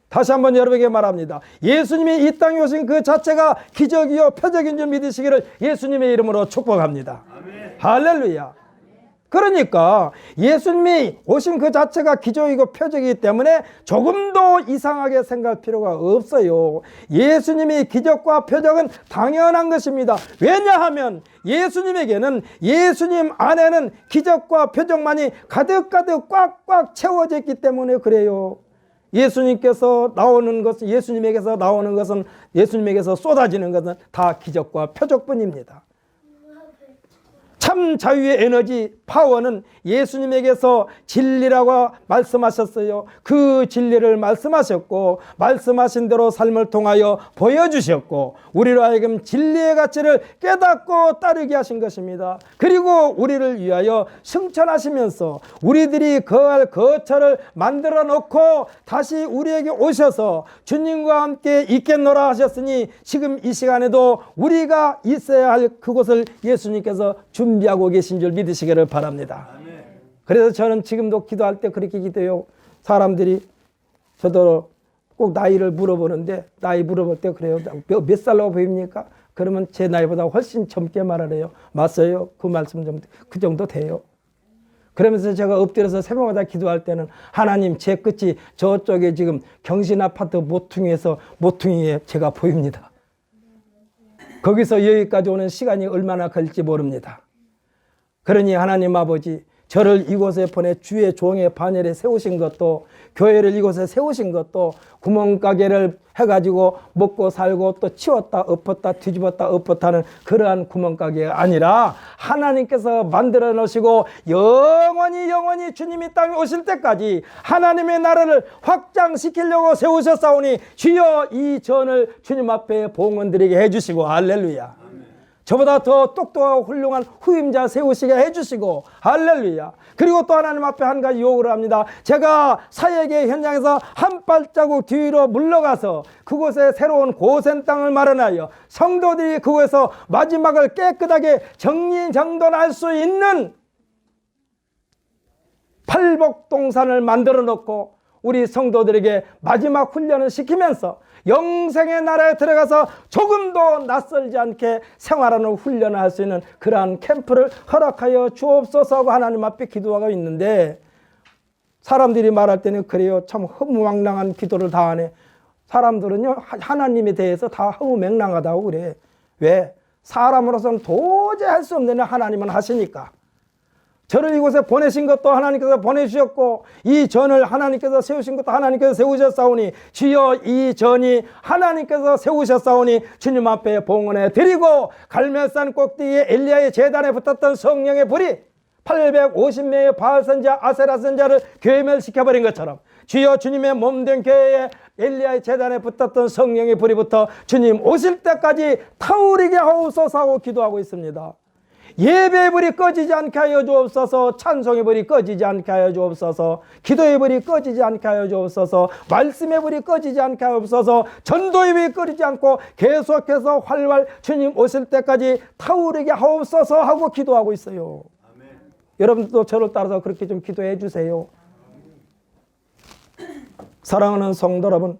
다시 한번 여러분에게 말합니다. 예수님이 이 땅에 오신 그 자체가 기적이요 표적인 줄 믿으시기를 예수님의 이름으로 축복합니다. 아멘. 할렐루야. 그러니까 예수님이 오신 그 자체가 기적이고 표적이기 때문에 조금도 이상하게 생각할 필요가 없어요. 예수님이 기적과 표적은 당연한 것입니다. 왜냐하면 예수님에게는, 예수님 안에는 기적과 표적만이 가득가득 꽉꽉 채워져 있기 때문에 그래요. 예수님께서 나오는 것은, 예수님에게서 나오는 것은, 예수님에게서 쏟아지는 것은 다 기적과 표적뿐입니다. 참 자유의 에너지, 파워는 예수님에게서 진리라고 말씀하셨어요. 그 진리를 말씀하셨고, 말씀하신 대로 삶을 통하여 보여주셨고, 우리로 하여금 진리의 가치를 깨닫고 따르게 하신 것입니다. 그리고 우리를 위하여 승천하시면서 우리들이 거할 거처를 만들어 놓고 다시 우리에게 오셔서 주님과 함께 있겠노라 하셨으니, 지금 이 시간에도 우리가 있어야 할 그곳을 예수님께서 준비하고 계신 줄 믿으시기를 바랍니다. 아멘. 그래서 저는 지금도 기도할 때 그렇게 기도해요. 사람들이 저도 꼭 나이를 물어보는데, 나이 물어볼 때 그래요. 몇 살로 보입니까? 그러면 제 나이보다 훨씬 젊게 말하래요. 맞아요. 그 말씀 좀 그 정도 돼요. 그러면서 제가 엎드려서 새벽마다 기도할 때는, 하나님, 제 끝이 저쪽에 지금 경신 아파트 모퉁이에 제가 보입니다. 거기서 여기까지 오는 시간이 얼마나 걸릴지 모릅니다. 그러니 하나님 아버지, 저를 이곳에 보내 주의 종의 반열에 세우신 것도, 교회를 이곳에 세우신 것도 구멍가게를 해가지고 먹고 살고 또 치웠다 엎었다 뒤집었다 엎었다는 그러한 구멍가게가 아니라, 하나님께서 만들어 놓으시고 영원히 주님이 땅에 오실 때까지 하나님의 나라를 확장시키려고 세우셨사오니, 주여 이 전을 주님 앞에 봉헌드리게 해주시고, 할렐루야. 저보다 더 똑똑하고 훌륭한 후임자 세우시게 해주시고, 할렐루야. 그리고 또 하나님 앞에 한 가지 요구를 합니다. 제가 사역의 현장에서 한 발자국 뒤로 물러가서 그곳에 새로운 고센 땅을 마련하여 성도들이 그곳에서 마지막을 깨끗하게 정리정돈할 수 있는 팔복동산을 만들어 놓고 우리 성도들에게 마지막 훈련을 시키면서 영생의 나라에 들어가서 조금도 낯설지 않게 생활하는 훈련을 할 수 있는 그러한 캠프를 허락하여 주옵소서 하고 하나님 앞에 기도하고 있는데, 사람들이 말할 때는 그래요. 참 허무맹랑한 기도를 다 하네. 사람들은요, 하나님에 대해서 다 허무맹랑하다고 그래. 왜? 사람으로서는 도저히 할 수 없는 하나님은 하시니까. 저를 이곳에 보내신 것도 하나님께서 보내주셨고, 이 전을 하나님께서 세우신 것도 하나님께서 세우셨사오니, 주여 이 전이 하나님께서 세우셨사오니 주님 앞에 봉헌해 드리고, 갈멜산 꼭대기에 엘리야의 제단에 붙었던 성령의 불이 850명의 바알 선지자, 아세라 선지자를 괴멸시켜버린 것처럼, 주여 주님의 몸된 교회에 엘리야의 제단에 붙었던 성령의 불이 붙어 주님 오실 때까지 타오르게 하옵소서 하고 기도하고 있습니다. 예배의 불이 꺼지지 않게 하여 주옵소서. 찬송의 불이 꺼지지 않게 하여 주옵소서. 기도의 불이 꺼지지 않게 하여 주옵소서. 말씀의 불이 꺼지지 않게 하여 주옵소서. 전도의 불이 꺼지지 않고 계속해서 활활 주님 오실 때까지 타오르게 하옵소서 하고 기도하고 있어요. 아멘. 여러분들도 저를 따라서 그렇게 좀 기도해 주세요. 사랑하는 성도 여러분,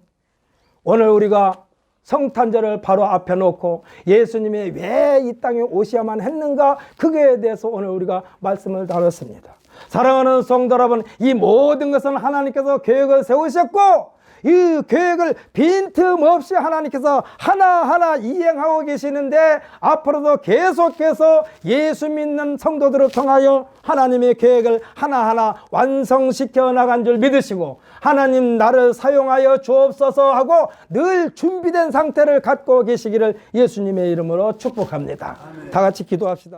오늘 우리가 성탄절을 바로 앞에 놓고 예수님이 왜 이 땅에 오셔야만 했는가, 그거에 대해서 오늘 우리가 말씀을 나눴습니다. 사랑하는 성도 여러분, 이 모든 것은 하나님께서 계획을 세우셨고 이 계획을 빈틈없이 하나님께서 하나하나 이행하고 계시는데 앞으로도 계속해서 예수 믿는 성도들을 통하여 하나님의 계획을 하나하나 완성시켜 나간 줄 믿으시고 하나님 나를 사용하여 주옵소서 하고 늘 준비된 상태를 갖고 계시기를 예수님의 이름으로 축복합니다. 다 같이 기도합시다.